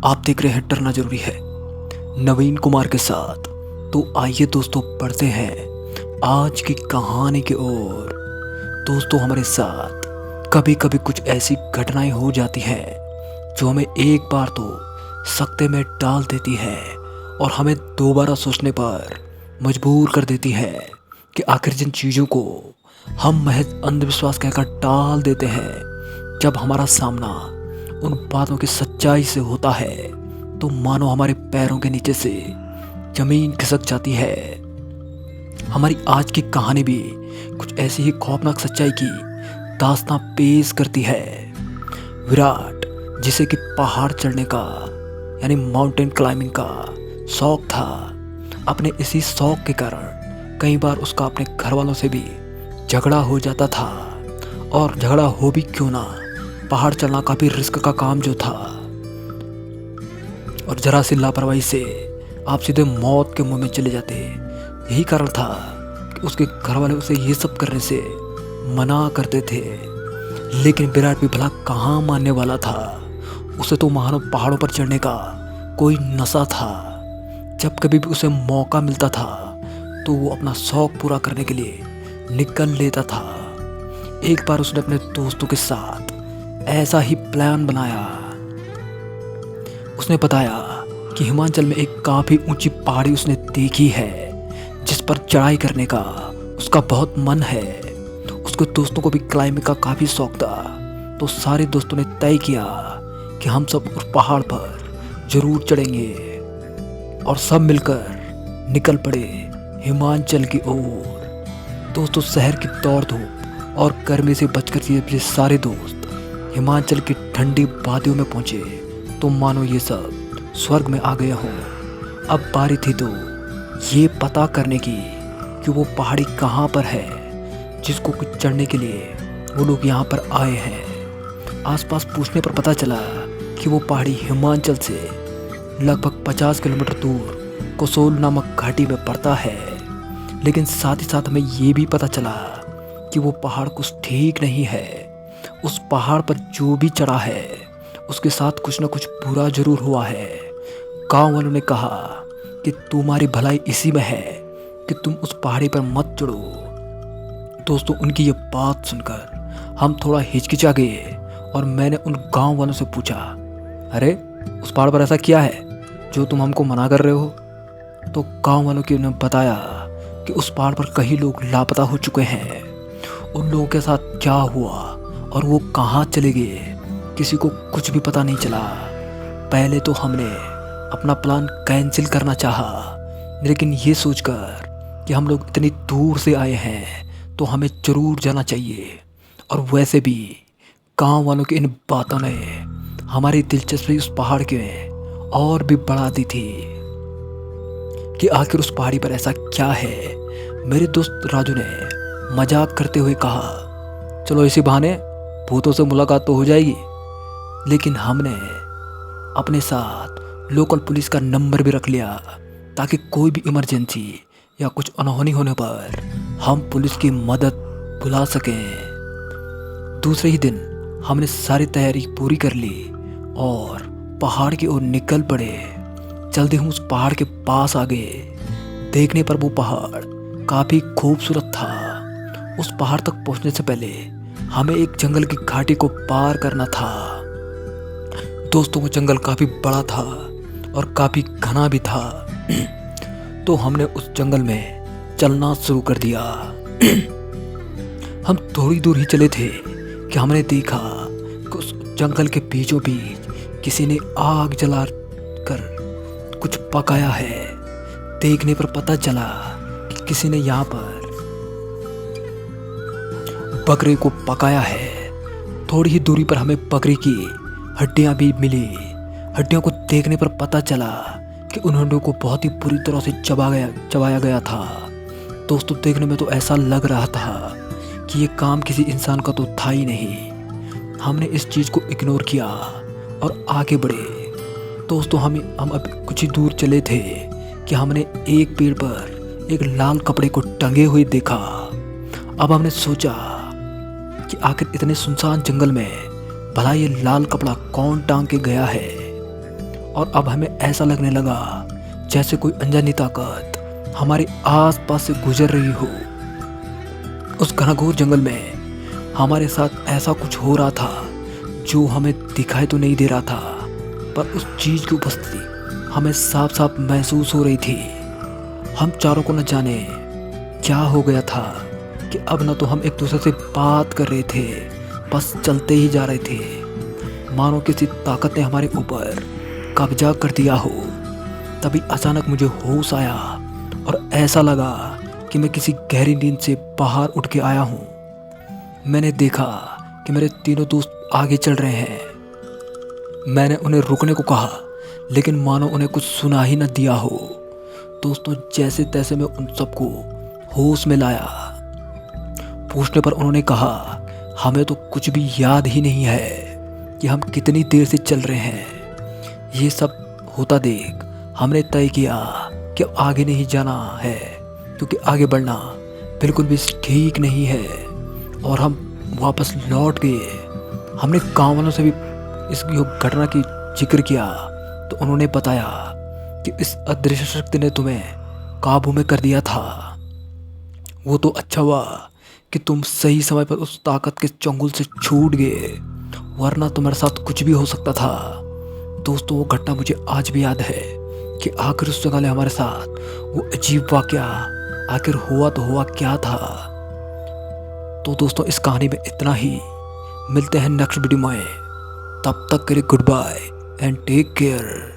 आप देख रहे हैं डरना जरूरी है नवीन कुमार के साथ। तो आइए दोस्तों बढ़ते हैं आज की कहानी की ओर। दोस्तों हमारे साथ कभी कभी कुछ ऐसी घटनाएं हो जाती हैं जो हमें एक बार तो सकते में डाल देती है और हमें दोबारा सोचने पर मजबूर कर देती है कि आखिर जिन चीज़ों को हम महज अंधविश्वास कहकर टाल देते हैं, जब हमारा सामना उन बातों की सच्चाई से होता है तो मानो हमारे पैरों के नीचे से जमीन खिसक जाती है। हमारी आज की कहानी भी कुछ ऐसी ही खौफनाक सच्चाई की दास्तां पेश करती है। विराट, जिसे कि पहाड़ चढ़ने का यानी माउंटेन क्लाइंबिंग का शौक था, अपने इसी शौक के कारण कई बार उसका अपने घर वालों से भी झगड़ा हो जाता था। और झगड़ा हो भी क्यों ना, पहाड़ चढ़ना काफी रिस्क का काम जो था और जरा सी लापरवाही से आप सीधे मौत के मुंह में चले जाते। यही कारण था कि उसके घर वाले उसे ये सब करने से मना करते थे। लेकिन विराट भी भला कहाँ मानने वाला था। उसे तो मानो पहाड़ों पर चढ़ने का कोई नशा था। जब कभी भी उसे मौका मिलता था तो वो अपना शौक पूरा करने के लिए निकल लेता था। एक बार उसने अपने दोस्तों के साथ ऐसा ही प्लान बनाया। उसने बताया कि हिमाचल में एक काफी ऊंची पहाड़ी उसने देखी है जिस पर चढ़ाई करने का उसका बहुत मन है। उसके दोस्तों को भी क्लाइंबिंग का काफी शौक था। तो सारे दोस्तों ने तय किया कि हम सब उस पहाड़ पर जरूर चढ़ेंगे और सब मिलकर निकल पड़े हिमाचल की ओर। दोस्तों शहर की दौड़ धूप और गर्मी से बचकर ये सारे दोस्त हिमाचल की ठंडी वादियों में पहुंचे तो मानो ये सब स्वर्ग में आ गए हों। अब बारी थी तो ये पता करने की कि वो पहाड़ी कहाँ पर है जिसको कुछ चढ़ने के लिए वो लोग यहाँ पर आए हैं। आसपास पूछने पर पता चला कि वो पहाड़ी हिमाचल से लगभग 50 किलोमीटर दूर कसोल नामक घाटी में पड़ता है। लेकिन साथ ही साथ हमें ये भी पता चला कि वो पहाड़ कुछ ठीक नहीं है। उस पहाड़ पर जो भी चढ़ा है उसके साथ कुछ न कुछ बुरा जरूर हुआ है। गांव वालों ने कहा कि तुम्हारी भलाई इसी में है कि तुम उस पहाड़ी पर मत चढ़ो। दोस्तों उनकी ये बात सुनकर हम थोड़ा हिचकिचा गए और मैंने उन गांव वालों से पूछा, अरे उस पहाड़ पर ऐसा क्या है जो तुम हमको मना कर रहे हो? तो गांव वालों की उन्हें बताया कि उस पहाड़ पर कई लोग लापता हो चुके हैं। उन लोगों के साथ क्या हुआ और वो कहाँ चले गए किसी को कुछ भी पता नहीं चला। पहले तो हमने अपना प्लान कैंसिल करना चाहा, लेकिन ये सोचकर कि हम लोग इतनी दूर से आए हैं तो हमें ज़रूर जाना चाहिए। और वैसे भी गांव वालों की इन बातों ने हमारी दिलचस्पी उस पहाड़ के और भी बढ़ा दी थी कि आखिर उस पहाड़ी पर ऐसा क्या है। मेरे दोस्त राजू ने मजाक करते हुए कहा, चलो इसी बहाने भूतों से मुलाकात तो हो जाएगी। लेकिन हमने अपने साथ लोकल पुलिस का नंबर भी रख लिया ताकि कोई भी इमरजेंसी या कुछ अनहोनी होने पर हम पुलिस की मदद बुला सकें। दूसरे ही दिन हमने सारी तैयारी पूरी कर ली और पहाड़ की ओर निकल पड़े। जल्दी हम उस पहाड़ के पास आ गए। देखने पर वो पहाड़ काफ़ी खूबसूरत था। उस पहाड़ तक पहुंचने से पहले हमें एक जंगल की घाटी को पार करना था। दोस्तों वो जंगल काफ़ी बड़ा था और काफ़ी घना भी था। तो हमने उस जंगल में चलना शुरू कर दिया। हम थोड़ी दूर ही चले थे कि हमने देखा कि उस जंगल के बीचों बीच किसी ने आग जला कर कुछ पकाया है। देखने पर पता चला कि किसी ने यहाँ पर बकरे को पकाया है। थोड़ी ही दूरी पर हमें बकरी की हड्डियां भी मिली। हड्डियों को देखने पर पता चला कि उन हड्डियों को बहुत ही बुरी तरह से चबाया गया था। दोस्तों देखने में तो ऐसा लग रहा था कि ये काम किसी इंसान का तो था ही नहीं। हमने इस चीज़ को इग्नोर किया और आगे बढ़े। दोस्तों हम अब कुछ ही दूर चले थे कि हमने एक पेड़ पर एक लाल कपड़े को टंगे हुए देखा। अब हमने सोचा कि आखिर इतने सुनसान जंगल में भला ये लाल कपड़ा कौन टांग के गया है। और अब हमें ऐसा लगने लगा जैसे कोई अनजानी ताकत हमारे आसपास से गुजर रही हो। उस घनघोर जंगल में हमारे साथ ऐसा कुछ हो रहा था जो हमें दिखाई तो नहीं दे रहा था, पर उस चीज़ की उपस्थिति हमें साफ साफ महसूस हो रही थी। हम चारों को न जाने क्या हो गया था कि अब न तो हम एक दूसरे से बात कर रहे थे, बस चलते ही जा रहे थे, मानो किसी ताकत ने हमारे ऊपर कब्जा कर दिया हो। तभी अचानक मुझे होश आया और ऐसा लगा कि मैं किसी गहरी नींद से बाहर उठ के आया हूँ। मैंने देखा कि मेरे तीनों दोस्त आगे चल रहे हैं। मैंने उन्हें रुकने को कहा, लेकिन मानो उन्हें कुछ सुना ही न दिया हो। दोस्तों, जैसे तैसे मैं उन सबको होश में लाया। पूछने पर उन्होंने कहा, हमें तो कुछ भी याद ही नहीं है कि हम कितनी देर से चल रहे हैं। ये सब होता देख हमने तय किया कि आगे नहीं जाना है, क्योंकि आगे बढ़ना बिल्कुल भी ठीक नहीं है। और हम वापस लौट गए। हमने गाँव वालों से भी इस घटना की जिक्र किया, तो उन्होंने बताया कि इस अदृश्य शक्ति ने तुम्हें काबू में कर दिया था। वो तो अच्छा हुआ कि तुम सही समय पर उस ताकत के चंगुल से छूट गए, वरना तुम्हारे साथ कुछ भी हो सकता था। दोस्तों, वो घटना मुझे आज भी याद है कि आखिर उस जगह हमारे साथ वो अजीब वाकया आखिर हुआ तो हुआ क्या था। तो दोस्तों, इस कहानी में इतना ही। मिलते हैं नेक्स्ट वीडियो में। तब तक के लिए goodbye and take care.